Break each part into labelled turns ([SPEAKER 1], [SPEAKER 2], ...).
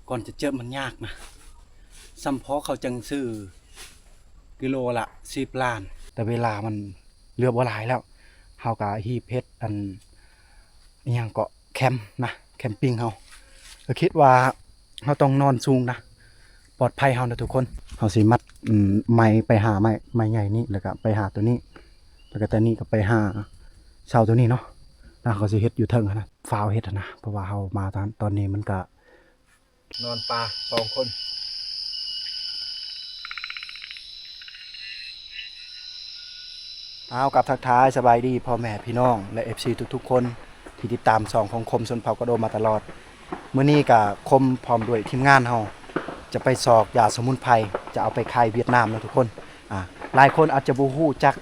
[SPEAKER 1] ก่อนจะเจอมันยากนะซ้ำเพาะเขาจังซื้อกิโลละ10 ล้านแต่เวลามันเหลือบ่หลายแล้วเฮาก็ฮีบเฮ็ดอันอิหยังเกาะแคมป์นะแคมปิ้งเฮาก็คิดว่าเฮาต้องนอนสูงนะปลอดภัยเฮานะทุกคนเฮาสิมัดไม้ไปหาไม้ใหญ่นี่แล้วก็ไปหาตัวนี้แล้วก็ตัวนี้ก็ไปหาเสาตัวนี้เนาะแล้วเขาสิเฮ็ดอยู่เทิงนะฟ้าวเฮ็ดนะเพราะว่าเฮามาตอนนี้มันก็นอนปลา2 คนเอากับทักทายสบายดีพ่อแม่พี่น้องและ FC ทุกๆคนที่ติดตาม2ของคมชนเผ่ากระโดมาตลอดมื้อนี้ก็คมพร้อมด้วยทีมงานเฮาจะไปสอกยาสมุนไพรจะเอาไปขายเวียดนามนะทุกคนหลายคนอาจจะบ่ฮู้จัก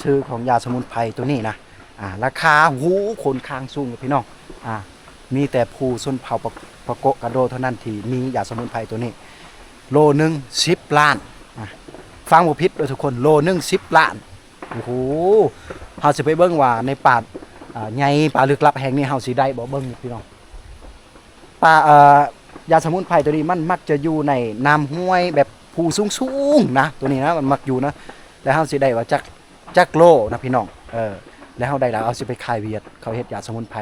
[SPEAKER 1] ชื่อของยาสมุนไพรตัวนี้นะราคาหูคนคางสูงพี่น้องมีแต่ผู้ชนเผ่าปะโกะกระโดเท่านั้นที่มียาสมุนไพรตัวนี้โลนึง10 ล้านฟังบ่ผิดเด้อทุกคนโลนึง10 ล้านโอ้โหเฮาสิไปเบิ่งว่าในป่าใหญ่ป่าลึกลับแห่งนี้เฮาสิได้บ่เบิ่งพี่น้องป่ายาสมุนไพรตัวนี้มันมักจะอยู่ในน้ำห้วยแบบภูสูงๆนะตัวนี้นะมันมักอยู่นะแล้วเฮาสิได้ว่าจักโลนะพี่น้องแล้วเฮาได้แล้วเอาสิไปขายเวียดเขาเฮ็ดยาสมุนไพร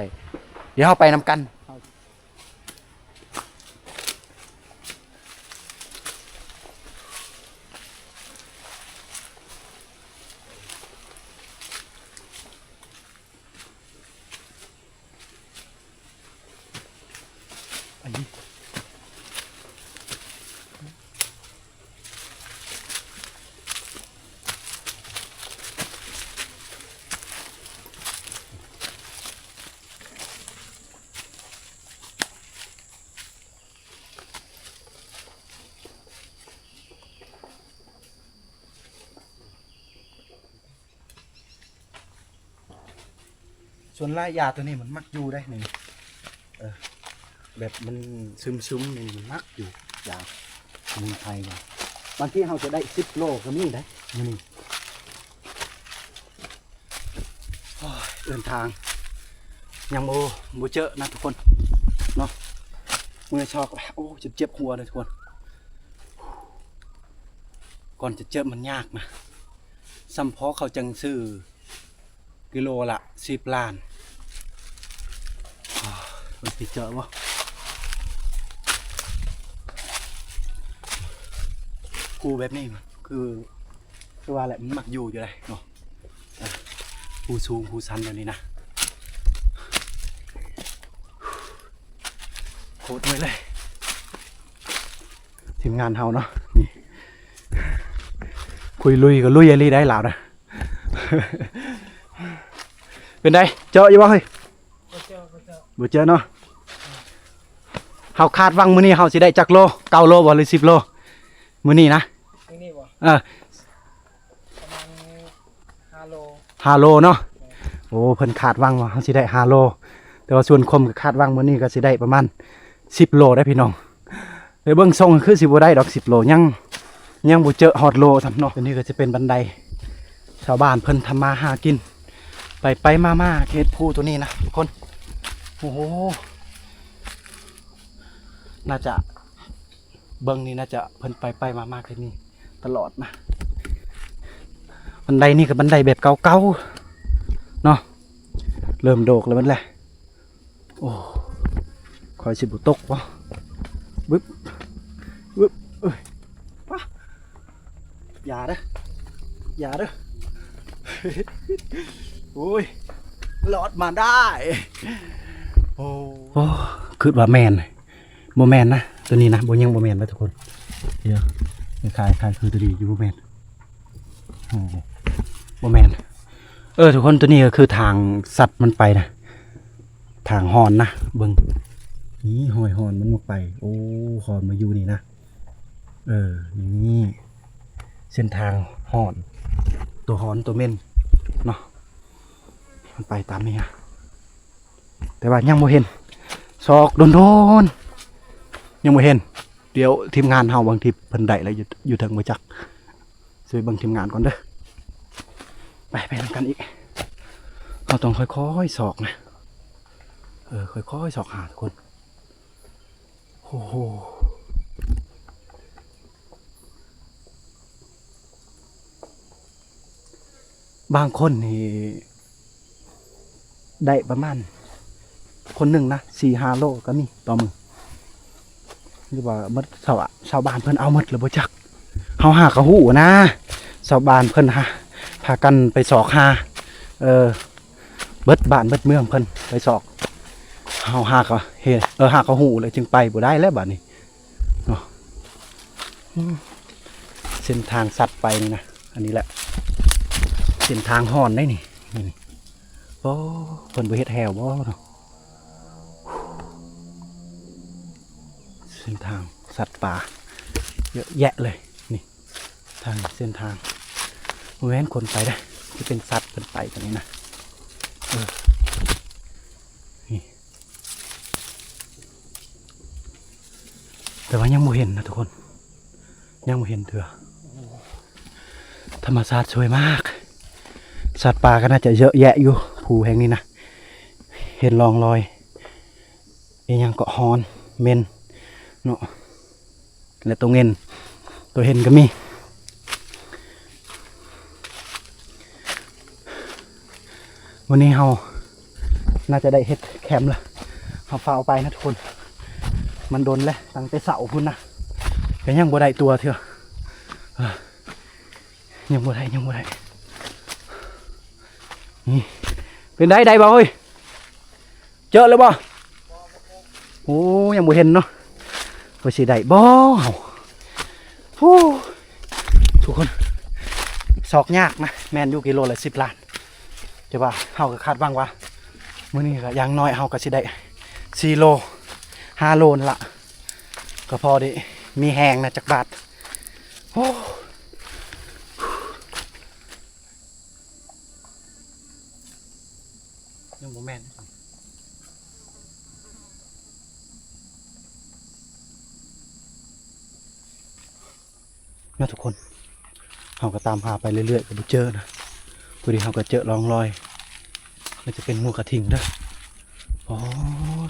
[SPEAKER 1] เดี๋ยวเฮาไปนำกันส่วนรายยาตัวนี้มันมักอยู่ได้นี่แบบมันซึมๆนี่มันมักอยู่ยาสมุนไพรว่าบางทีเราจะได้10 โลก็มีได้นี่เดินทางยังโบเจอนะทุกคนเนาะเมื่อชอกโอ้เจ็บหัวเลยทุกคนก่อนจะเจอมันยากนะซ้ำเพาะเขาจังซื้อกิโลละ10 ล้านมันไปเจอวะกูแบบนี้มันคือว่าแหละมันมักอยู่เลยเนาะกูสูงกูสันแบบนี้นะโคตรเลยทีมงานเฮาเนาะนี่คุยลุยก็ลุยอะไรได้หล่านะเป็นไงเจออยู่บ่เฮ้ยบ่เจอเนาะเฮาคาดวังมื้อนี้เฮาสิได้จักโล9 โลบ่หรือ10 โลมื้อนี้นะ
[SPEAKER 2] นี่บ่ประมาณ5 โล
[SPEAKER 1] 5 โลเนาะโอ้เพิ่นคาดวังว่าเฮาสิได้5 โลแต่ว่าส่วนคมก็คาดวังมื้อนี้ก็สิได้ประมาณ10 โลได้พี่น้องไปเบิ่งทรงคือสิบ่ได้ดอก10 โลยังบ่เจอฮอดโลทำเนาะอันนี้ก็จะเป็นบันไดชาวบ้านเพิ่นทำมาหากินไปมาเขตภูตัวนี้นะทุกคนโอ้โหน่าจะเบิ่งนี่น่าจะเพิ่นไปมาเขตนี้ตลอดนะบันไดนี่กับบันไดแบบเก่าๆเนาะเริ่มโดกแล้วมันแหละโอ้คอยสิบุตกวะบึ๊บเอ้ยว้าอย่าเด้อโอ้ยหลอดมาได้โอ้คือว่าแมนโมแมนนะตัวนี้นะโบยังโมแมนนะทุกคนเดี๋ยวคลายคือตัวดีอยู่โมแมนโอ้โมแมนทุกคนตัวนี้ก็คือทางสัตว์มันไปนะทางหอนนะเบิ้งนี่หอยหอนมันมาไปโอ้หอนมาอยู่นี่นะนี่เส้นทางหอนตัวหอนตัวเม่นเนาะมันไปตามนี้นะแต่ว่ายังโมเห็นซอกโดนยังโมเห็นเดี๋ยวทีมงานเฮาบางทีเพิ่นได้แล้วอยู่ทางบ่จักช่วยเบิ่งทีมงานก่อนเด้อไปทำกันอีกเราต้องค่อยๆสอกนะค่อยๆสอกหาทุกคนโอ้โห บางคนนี่ได้ประมาณคนหนึ่งนะ4-5 โลก็มีต่อมือหรือว่ามัดชาวบ้านเพิ่นเอาหมดเลยบ่จักเฮาหากระหูนะชาวบ้านเพิ่นพากันไปสอกหาเบิดบ้านเบิดเมืองเพิ่นไปสอกเฮาหากะเฮ็ดหากระหูเลยจึงไปบ่ได้แล้วบัดนี้เนาะเส้นทางสัตว์ไปนี่นะอันนี้แหละเส้นทางห่อนได้นี่โอ้เพิ่นบ่เฮ็ดแหวบ่เนาะเส้นทางสัตว์ป่าเยอะแยะเลยนี่ทางเส้นทางแว้นคนไปได้จะเป็นสัตว์เพิ่นไปกันนี่นะนี่แต่ว่ายังบ่เห็นนะทุกคนยังบ่เห็นเถื่อธรรมชาติสวยมากสัตว์ป่าก็น่าจะเยอะแยะอยู่ภูแห่งนี้นะเห็นรองรอยยังเกาะฮอนเมนเนาะและตัวเงินตัวเห็นก็มีวันนี้เราน่าจะได้เฮ็ดแคมป์ละเราฝ้าไปนะทุกคนมันโดนแล้วตั้งแต่เสาพุ่นนะแต่ยังบ่ได้ตัวเถอะยังบ่ได้นี่เป็นได้บ่เฮ้ยเจอแล้วบ่โอ้ยังบ่เห็นเนาะว่าสิได้บ่โอ้ทุกคนสอกยากนะแมนอยู่กิโลละ10 ล้านจะว่าเฮาก็คาดหวังว่ามื้อนี้ก็อย่างน้อยเฮาก็สิได้4 โล 5 โลนละก็พอได้มีแหงนะจักบาทโอ้ยังบ่แม่นนะทุกคนเราก็ตามหาไปเรื่อยๆก็บ่เจอนะพอดีเราก็เจอร่องรอยมันจะเป็นงูกระทิงเด้ออ๋อ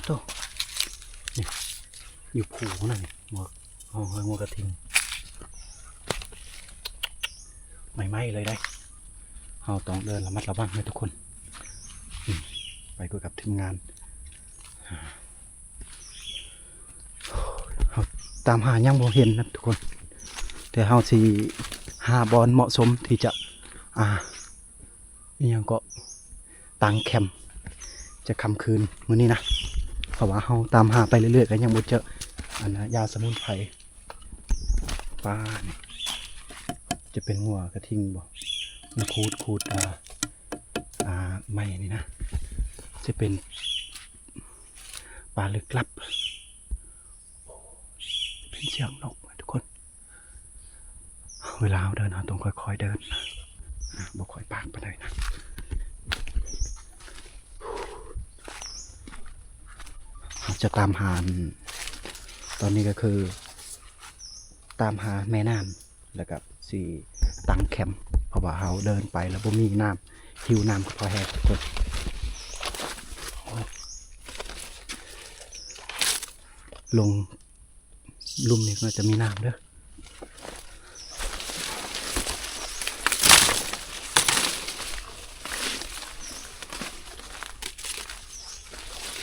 [SPEAKER 1] โตนี่อยู่ผูนั่นนี่งูกระทิงไม่ไหม้เลยได้เราต้องเดินระมัดระวังนะทุกคนไปคุยกับทีมงานเราตามหายังบ่เห็นนะทุกคนแต่เราสิหาบอลเหมาะสมที่จะนี่ยังก็ตั้งแคมป์จะค่ำคืนมื้อนี้นะเพราะว่าเราตามหาไปเรื่อยๆก็ยังบ่เจออันนะยาสมุนไพรปลานี่จะเป็นงัวกระทิงบ่มันคูดไม่นี่นะจะเป็นปลาลึกลับเป็นเสียงนกทุกคนเวลาเราเดินเราต้องค่อยๆเดินนะบ่ค่อยปากไปเลยนะเราจะตามหาตอนนี้ก็คือตามหาแม่น้ำแล้วกับตั้งแคมป์เพราะว่าเราเดินไปแล้วบ่มีน้ำหิวน้ำก็พอแห้งทุกคนลงลุ่มนี้ก็จะมีน้ำเด้อ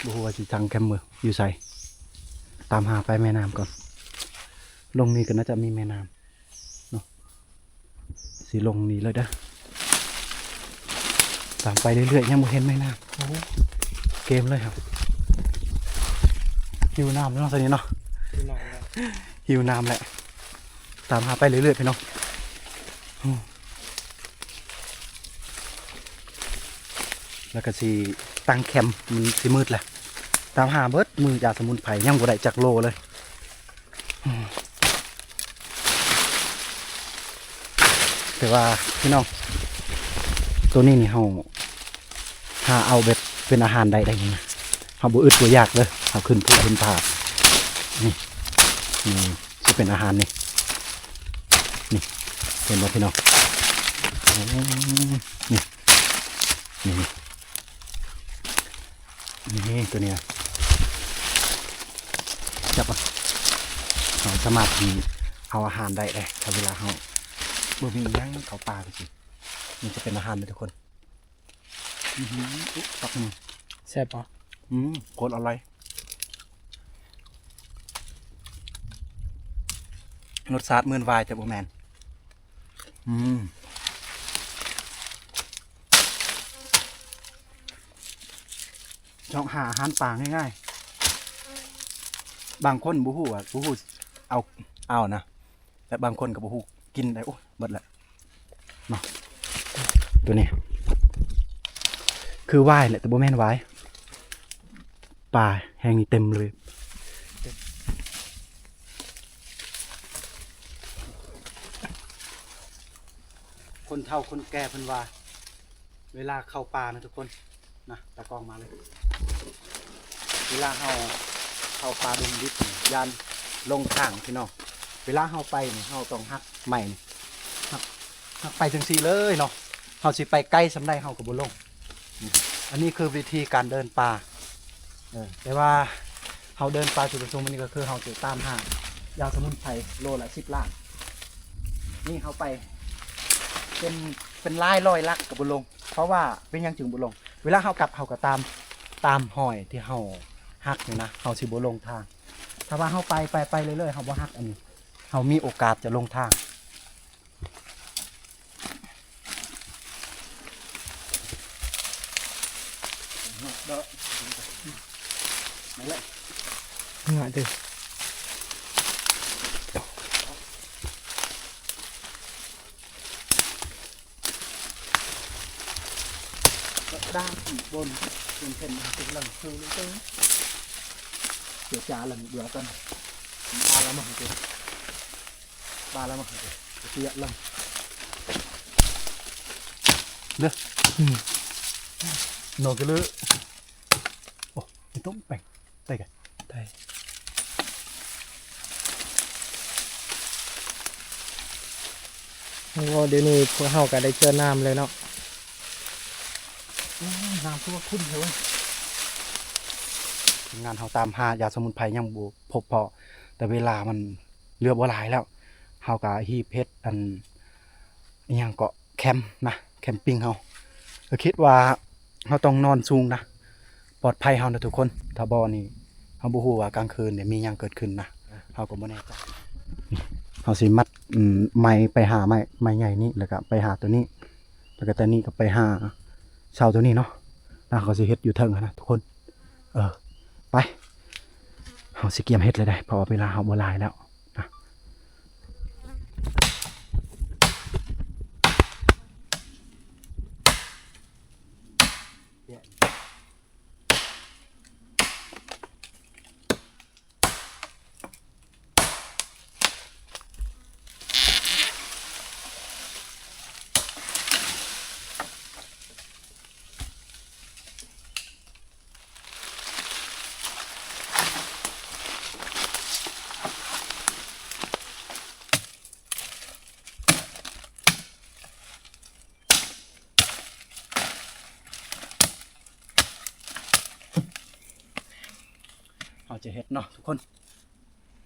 [SPEAKER 1] บัวสิจังแคมมืออยู่ใส่ตามหาไปแม่น้ำก่อนลงนี้ก็น่าจะมีแม่น้ำเนาะสิลงนี้เลยเด้อตามไปเรื่อยๆยังไม่เห็นแม่น้ำโอ้เกมเลยครับหิวน้ำเนาะตอนนี้เนาะหิวน้ำแหละตามหาไปเรื่อยๆไปเนาะแล้วก็สิตั้งแคมป์มันสิมืดแหละตามหาเบิดมือยาสมุนไพรยังบ่ได้จักโลเลยแต่ว่าพี่น้องตัวนี้นี่เราหาเอาแบบเป็นอาหารได้ยังไงเราบ่อึดบ่อยากเลยเราขึ้นภูขึ้นผานี่จะเป็นอาหารนี่เห็นไหมพี่น้องนี่ตัวเนี้ยจับอ่ะเราสามารถเอาอาหารได้เลยถ้าเวลาเราบ่มียังเขาปลาไปสิมันจะเป็นอาหารเลยทุกคน อุ๊ยปักมือ
[SPEAKER 2] แซ่บปะ
[SPEAKER 1] โคตรอร่อยรสชาติเหมือนวายแต่บ่แมนช่องหาอาหารป่าง่ายๆบางคนบ่ฮู้อ่ะบ่ฮู้เอานะแต่บางคนก็บ่ฮู้กินได้โอ้ยเบิดละเนาะตัวนี้ คือวายแหละแต่บ่แม่นวายป่าแห่งนี้เต็มเลยคนเฒ่าคนแก่เพิ่นว่าเวลาเข้าป่านะทุกคนนะตะกองมาเลยเวลาเฮาเข้าป่าดงดิบนี่ยานลงทางพี่น้องเวลาเฮาไปนี่เฮาต้องหักใหม่นี่หักไปจังซี่เลยเนาะเฮาสิไปใกล้สำได้เฮาก็บ่ลงอันนี้คือวิธีการเดินป่าแต่ว่าเฮาเดินป่าจุดประสงค์มันนี่ก็คือเฮาจะตามหายาสมุนไพรโลละ10 ล้านนี่เฮาไปเป็นลายรอยลักกับบุลงเพราะว่าเป็นหยังจึงบุลงเวลาเฮากลับเฮาก็ตามหอยที่เฮาหักนี่นะเฮาสิบ่ลงทาง ถ้าว่าเฮาไปเรื่อยๆเฮาบ่หักอันนี้เฮามีโอกาสจะลงทางเด้อมาเลย
[SPEAKER 2] เหงื่อดิ
[SPEAKER 1] ด้านอีกบนเป็นเส้นเป็นหลังคือเลยจ้ะเดี๋ยวจ่าหลังเดี๋ยวกันบาแล้วมาให้บาแล้วมาให้เสียหลังเด้อโนกเลยโอ้ไม่ต้องแป่งได้กัน
[SPEAKER 2] ได้โอ้เดี๋ยวนี้พวกเฮาก็ได้เจอน้ำเลยเนาะ
[SPEAKER 1] น้ำท่วมขึ้นเลยงานเขาตามหายาสมุนไพรยังบ่พบพอแต่เวลามันเรือบ่หลายแล้วเฮากะฮีบเฮ็ดอันอิหยังเกาะแคมป์นะแคมปิ้งเฮาก็คิดว่าเฮาต้องนอนสูงนะปลอดภัยเฮานะทุกคนถ้าบ่นี่เฮาบ่ฮู้ว่ากลางคืนเนี่ยมีหยังเกิดขึ้นนะเฮาก็บ่แน่ใจเฮาสิมัดไม้ไปหาไม้ใหญ่นี่แล้วก็ไปหาตัวนี้แล้วก็ตัวนี้ก็ไปหาเสาตัวนี้เนาะแล้วเขาสิเฮ็ดอยู่เทิงนะทุกคนไปเฮาสิเกียมเฮ็ดเลยได้เพราะว่าเวลาเฮาบ่หลายแล้วนะเฮาจะเฮ็ดเนาะทุกคน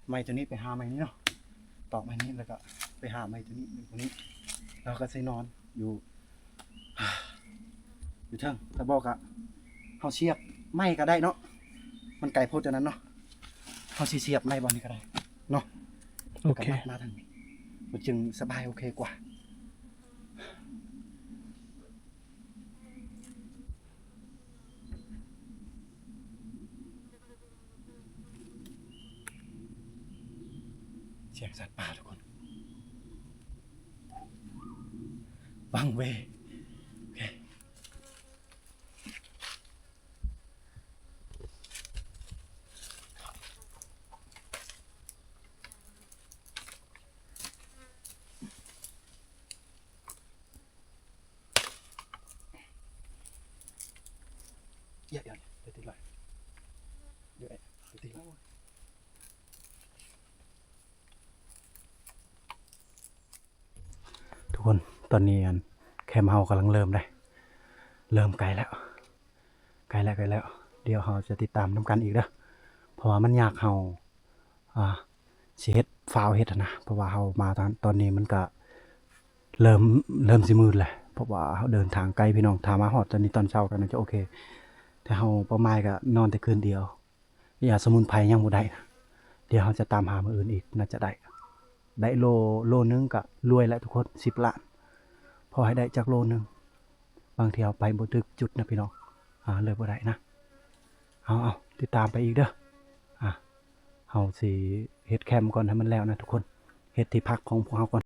[SPEAKER 1] ไม้ตัวนี้ไปหาไม้นี้เนาะตอกไม้นี้แล้วก็ไปหาไม้ตัวนี้แล้วก็สินอนอยู่อยู่เทิงถ้าบอกอะเฮาเสียบไม้ก็ได้เนาะมันไกลโพดจากนั้นเนาะเฮาสิเสียบไม้บ่นี้ก็ได้เนาะ
[SPEAKER 2] โอเค
[SPEAKER 1] ก็มาทางนี้มันจึงสบายโอเคกว่าเสียงสัตว์ป่าทุกคนบังเวโอเคเดี๋ยวติดเลยเดี๋ยวติดเลยทุกคนตอนนี้แคมป์เฮากำลังเริ่มเลยเริ่มไกลแล้วเดี๋ยวเฮาจะติดตามนำกันอีกเด้อเพราะว่ามันยากเฮาสิเฮ็ดฟาวเฮ็ดนะเพราะว่าเฮามาตอนนี้มันก็เริ่มสิมืดแหละ เพราะว่าเฮาเดินทางไกลพี่น้องถ้ามาฮอดตอนนี้ตอนเช้าก็น่าจะโอเคแต่เฮาเป้าหมายก็นอนแต่คืนเดียวยาสมุนไพรยังบ่ได้นะเดี๋ยวเฮาจะตามหามื้ออื่นอีกน่าจะได้โลนึงก็รวยแล้วทุกคน10 ล้านพอให้ได้จากโลนึงบางทีเอาไปบ่ถึกจุดนะพี่น้องเลยบ่ได้นะเอาติดตามไปอีกเด้อเฮาสิเฮ็ดแคมป์ก่อนให้มันแล้วนะทุกคนเฮ็ดที่พักของพวกเฮาก่อน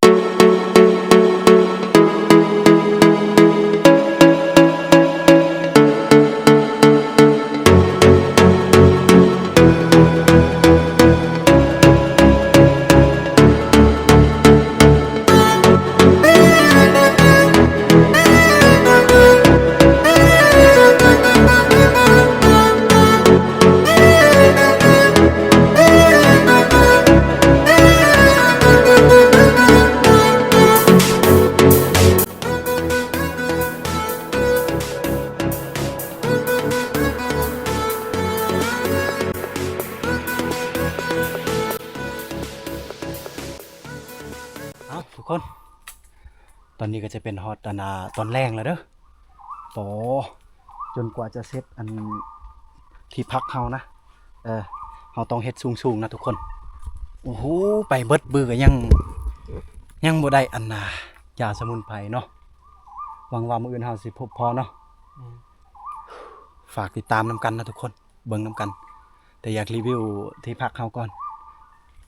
[SPEAKER 1] ทุกคนตอนนี้ก็จะเป็นฮอตตอนแรงแล้วเด้อโอ้จนกว่าจะเสร็จอันที่พักเฮานะเฮาต้องเฮ็ดสูงๆนะทุกคนโอ้โหไปเบิดบื้อก็ยังบ่ได้อันยาสมุนไพรเนาะหวังว่ามื้ออื่นเฮาสิพบพอเนาะฝากติดตามนำกันนะทุกคนเบิ่งนำกันแต่อยากรีวิวที่พักเฮาก่อน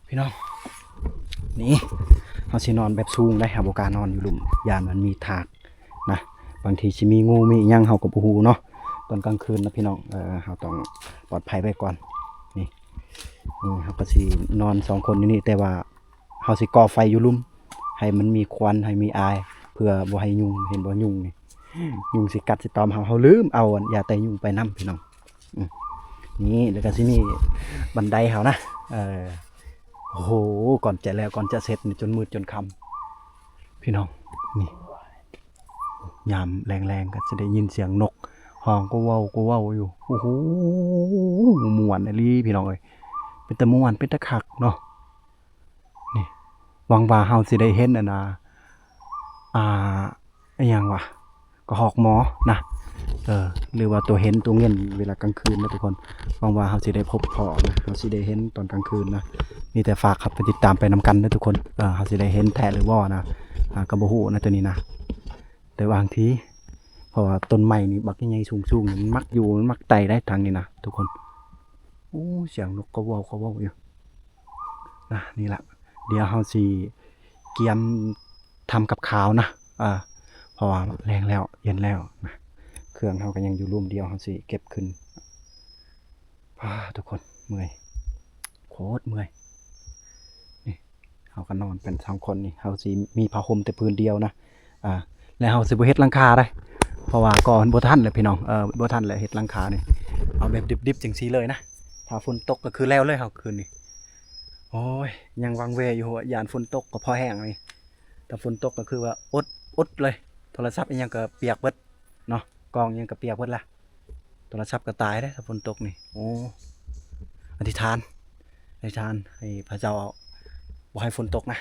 [SPEAKER 1] พี่น้องนี่เฮาสินอนแบบสูงได้ครับบ่กล้านอนอยู่หลุมยานมันมีถากนะบางทีสิมีงูมีอิหยังเฮาก็บ่ฮู้เนาะตอนกลางคืนนะพี่น้องเฮาต้องปลอดภัยไว้ก่อนนี่เฮาก็สินอน2คนอยู่นี่แต่ว่าเฮาสิก่อไฟอยู่หลุมให้มันมีควันให้มีอายเพื่อบ่ให้ยุงเห็นบ่ยุงนี่ยุงสิกัดสิตอมเฮาลืมเอายาแต่ยุงไปนํพี่น้องนี่แล้วก็สิมีบันไดเฮานะโอ้โหก่อนจะเสร็จจนมืดจนค่ำพี่น้องนี่ยามแรงๆก็จะได้ยินเสียงนกห้องก็เว้าอยู่โอ้โหม่วนอีหลีพี่น้องเอ้ยเป็นตะม่วนเป็นตะคักเนาะนี่หวังว่าเฮาสิได้เห็นอิหยังวะก็หอกหมอนะหรือว่าตัวเห็นตัวเงินเวลากลางคืนนะทุกคนหวังว่าเฮาสิได้พบพอนะเฮาสิได้เห็นตอนกลางคืนนะมีแต่ฝากครับไปติดตามไปนำกันนะทุกคนเฮาสิได้เห็นแท้หรือว่านะก็บ่ฮู้นะตัวนี้นะแต่บางทีเพราะว่าต้นไม้นี่บักใหญ่ๆสูงๆมันมักอยู่มันมักไต่ได้ทางนี้นะทุกคนโอ้เสียงนกก็เว้าอยู่นะนี่ล่ะเดี๋ยวเฮาสิเตรียมทำกับข้าวนะเพราะว่าแรงแล้วเย็นแล้วนะเครื่องเฮาก็ยังอยู่รวมเดียวเฮาสิเก็บขึ้นทุกคนเมื่อยโคตรเมื่อยนี่เฮาก็นอนเป็น2คนนี่เฮาสิมีผ้าห่มแต่พื้นเดียวนะแล้วเฮาสิบ่เฮ็ดหลังคาได้เพราะว่าก่อนบ่ทันเลยพี่น้องบ่ทันเลยเฮ็ดหลังคานี่เอาแบบดิบๆจังซี่เลยนะถ้าฝนตกก็คือแล้วเลยเฮาคืนนี้โอ้ยยังวังเวอยู่ยานฝนตกก็พอแห้งนี่แต่ฝนตกก็คือว่าอดเลยโทรศัพท์อีหยังก็เปียกเบิดเนาะกล้องอีหยังก็เปียกเบิดล่ะโทรศัพท์ก็ตายเด้ถ้าฝนตกนี่โอ้อธิษฐานให้พระเจ้าบ่ให้ฝนตกนะ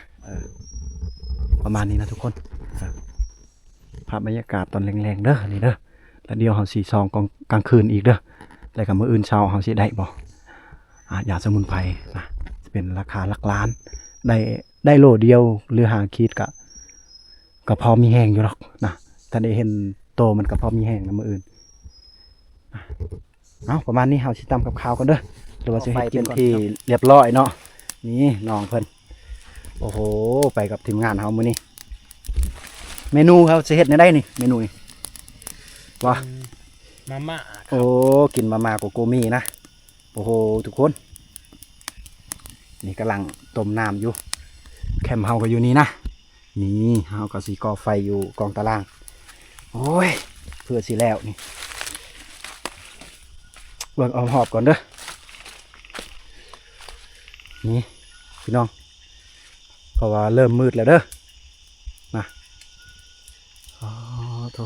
[SPEAKER 1] ประมาณนี้นะทุกคนภาพบรรยากาศตอนแรงๆเด้อนี่เด้อแล้วเดี๋ยวเฮาสิซองกลางคืนอีกเด้อแล้วก็มื้ออื่นเช้าเฮาสิได้บ่ยาสมุนไพรนะจะเป็นราคาหลักล้านได้โลเดียวหรือ5ขีดก็พอมีแห้งอยู่หรอกนะถ้าได้เห็นโตมันก็พอมีแห้งนะมื้ออื่นประมาณนี้เฮาสิตำกับข้าวกันเด้อหรือว่าสิเฮ็ดกินที่เรียบร้อยเนาะนี่น้องเพิ่นโอ้โหไปกับทีมงานเฮามื้อนี้เมนูเฮาสิเฮ็ดได้นี่เมนูนี่ว่า
[SPEAKER 2] มาม่า
[SPEAKER 1] โอ้กินมาม่าโกโกมีนะโอ้โหทุกคนนี่กำลังต้มน้ำอยู่แคมป์เฮาก็อยู่นี่นะนี่เฮาก็สิก่อไฟอยู่กองตารางโอ้ยเพื่อสิแล้วนี่เบิ่งเอาหอบก่อนเด้อนี่พี่น้องเพราะว่าเริ่มมืดแล้วเด้อนะโธ่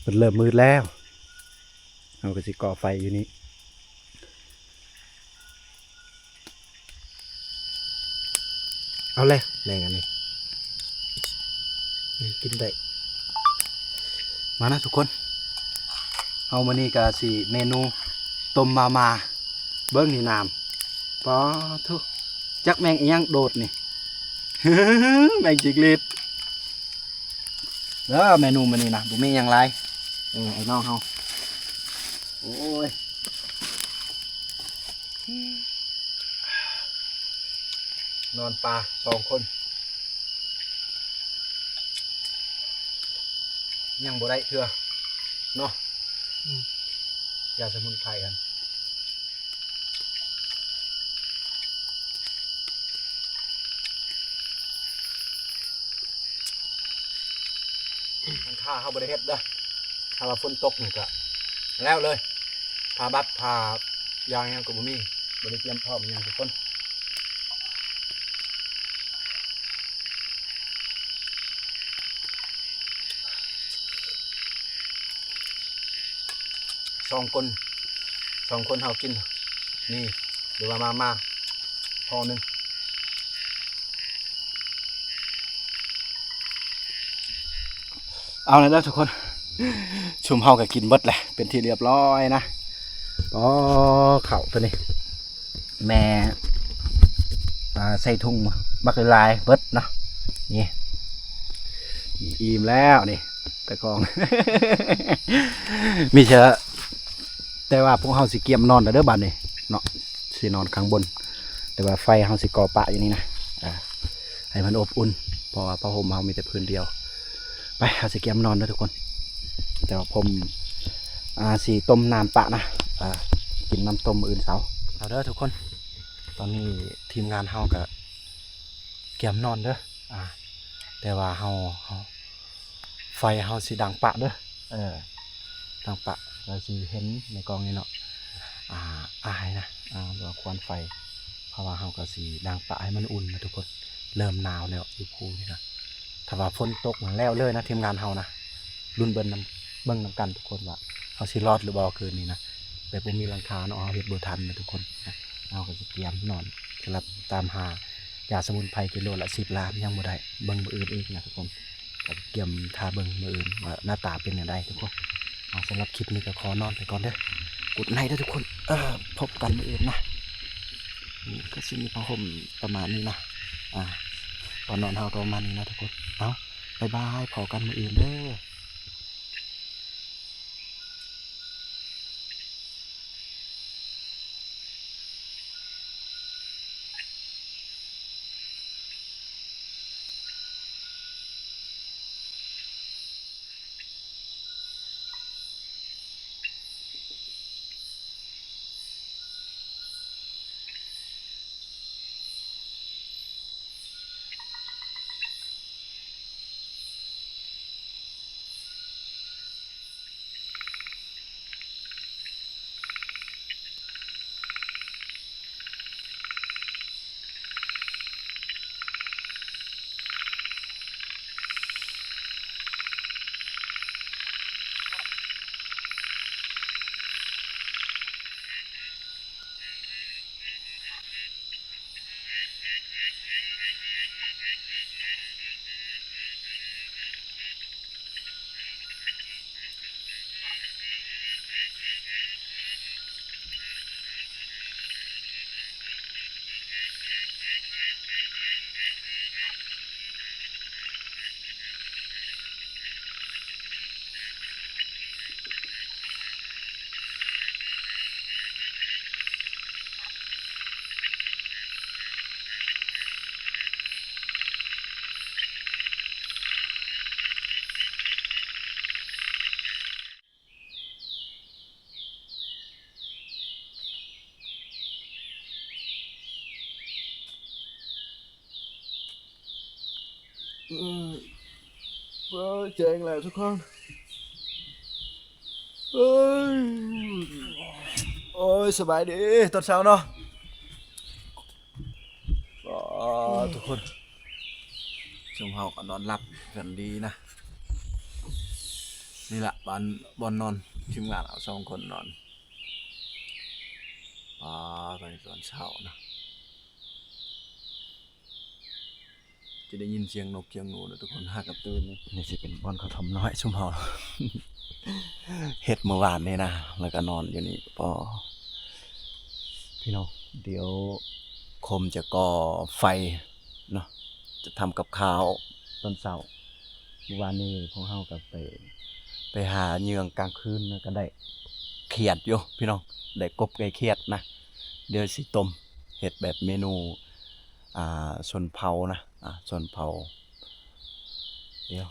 [SPEAKER 1] มันเริ่มมืดแล้วเราก็สิก่อไฟอยู่นี่เอาเลยแรงอันนี้กินได้ มานะทุกคนเอามานี่ก็สิเมนูต้มมาเบิ้งนี่น้ำปอทุจักแมงอีหยังโดดนี่ แมงจิกลิดเด้อเมนูมันนี่นะบ่มีหยังไรไอ้น้องเฮาโอ้ยนอนปลา2 คนยังบ่ได้เถื่อเนาะยาสมุนไพรกันมันค่าเข้าบริเฮ็ดเด้อถ้าว่าฝนตกนี่ก็แล้วเลยพาบัดพายางยังก็บ่มีบ่ได้เตรียมพร้อมหยังทุกคน2 คนเฮากินนี่หรือว่ามาพอหนึ่งเอาเลยแล้วทุกคนชุมเฮาก็กินเบิดแหละเป็นที่เรียบร้อยนะอ๋อเข่าตัวนี้แม่ใส่ถุงบักลายเบิดเนาะนี่อิ่มแล้วนี่ตะกอง มีเชื้อแต่ว่าพวกเฮาสิเกียมนอนเด้อบัดนี้เนาะสินอนข้างบนแต่ว่าไฟเฮาสิก่อปะอยู่นี่นะให้มันอบอุ่นเพราะว่าผ้าห่มเฮามีแต่พื้นเดียวไปเฮาสิเกียมนอนเด้อทุกคนแต่ว่าผมสิต้มน้ำปะนะกินน้ำต้มมื้ออื่นเช้าเอาเด้อทุกคนตอนนี้ทีมงานเฮาก็เกียมนอนเด้อแต่ว่าเฮาไฟเฮาสิดังปะเด้อดังปะเราสิเห็นในกองนี้เนาะอายนะหรือว่าควันไฟเพราะว่าเฮาก็สิดังปะให้มันอุ่นนะทุกคนเริ่มหนาวแล้วอยู่ภูนี่นะถ้าว่าฝนตกมาแล้วเลยนะทีมงานเฮานะรุ่นเบิ่งนำกันทุกคนว่าเฮาสิรอดหรือบ่คืนนี้นะแบบบ่มีหลังคาเนาะเฮาเฮ็ดบ่ทันนะทุกคนเฮาก็สิเตรียมนอนสำหรับตามหายาสมุนไพรกิโลละ10 ล้านยังบ่ได้เบิ่งมื้ออื่นอีกนะทุกคนก็เตรียมทาเบิ่งมื้ออื่นว่าหน้าตาเป็นจังไดทุกคนสำหรับคลิปนี้ก็ขอนอนไปก่อนเด้อกดไลค์เด้อทุกคนพบกันมื้ออื่นนะนี่ก็สิมีผ้าห่มประมาณนี้นะตอนนอนเฮาก็ประมาณนี้นะทุกคนเอาบ๊ายบายพอกันมื้ออื่นเด้อเจ๋งแล้วทุกคนโอ้ยสบายดีตอนเช้าเนาะทุกคนชมเฮาก็นอนหลับกันดีนะนี่แหละบอนนอนทีมงานเอา2 คนนอนตอนเช้านะเจ
[SPEAKER 3] จะได้ยินเสียงนกเสียงหนูนะทุกคนหากับตื่นนี่
[SPEAKER 1] นี่สิเป็นบ่อนเขาทำน้อยชุมเฮา เฮ็ดเมื่อวานนี่นะแล้วก็นอนอยู่นี่พอพี่น้องเดี๋ยวคมจะก่อไฟเนาะจะทำกับข้าวตอนเช้าเมื่อวานนี้พวกเฮาก็ไปหาเหยื่องกลางคืนนะก็ได้เขียดอยู่พี่น้องได้กบไก่เขียดนะเดี๋ยวสิต้มเฮ็ดแบบเมนูชนเผานะชนเผาเดี๋ยว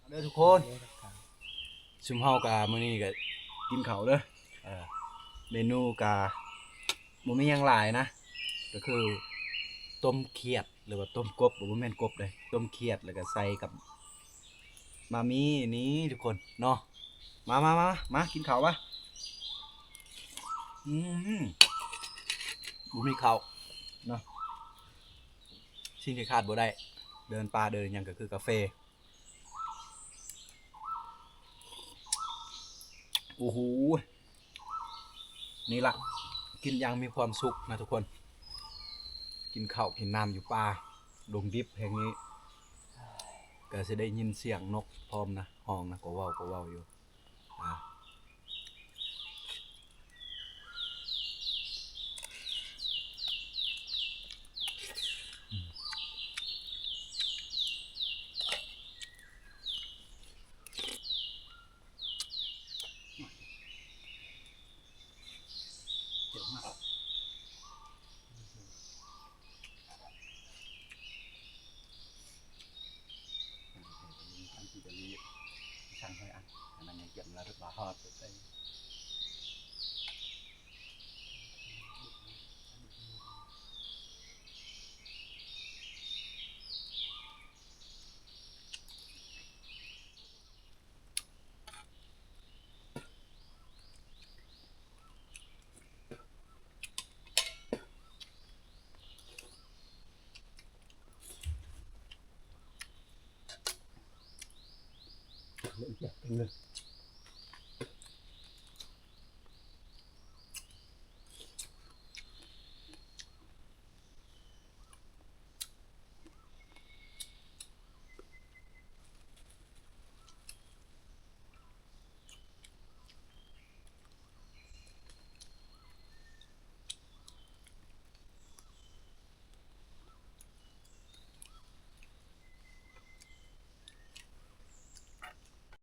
[SPEAKER 1] เด้อทุกคนชุมเฮากะมื้อนี้ก็กินข้าวเด้อเมนูกะบ่มีหยังหลายนะก็คือต้มเขียดหรือว่าต้มกบบ่แม่นกบเลยต้มเขียดแล้วก็ใส่กับมามีนี้ทุกคนเนาะมากินข้าวปะบ่มีข้าวเนาะสิ่งที่ขาดบ่ได้เดินป่าเดินหยังก็คือกาแฟ โอ้โห นี่ละกินอย่างมีความสุขนะทุกคน กินข้าวกินน้ำอยู่ป่าดงดิบแห่งนี้ ก็จะได้ยินเสียงนกพร้อมนะห้องนะก็เว้าอยู่เจ๋งมากอันที่จะรีช่างให้อันนั้นยังเก็บแล้วรึเปล่าฮอดไปเล่นเก็บกันเลย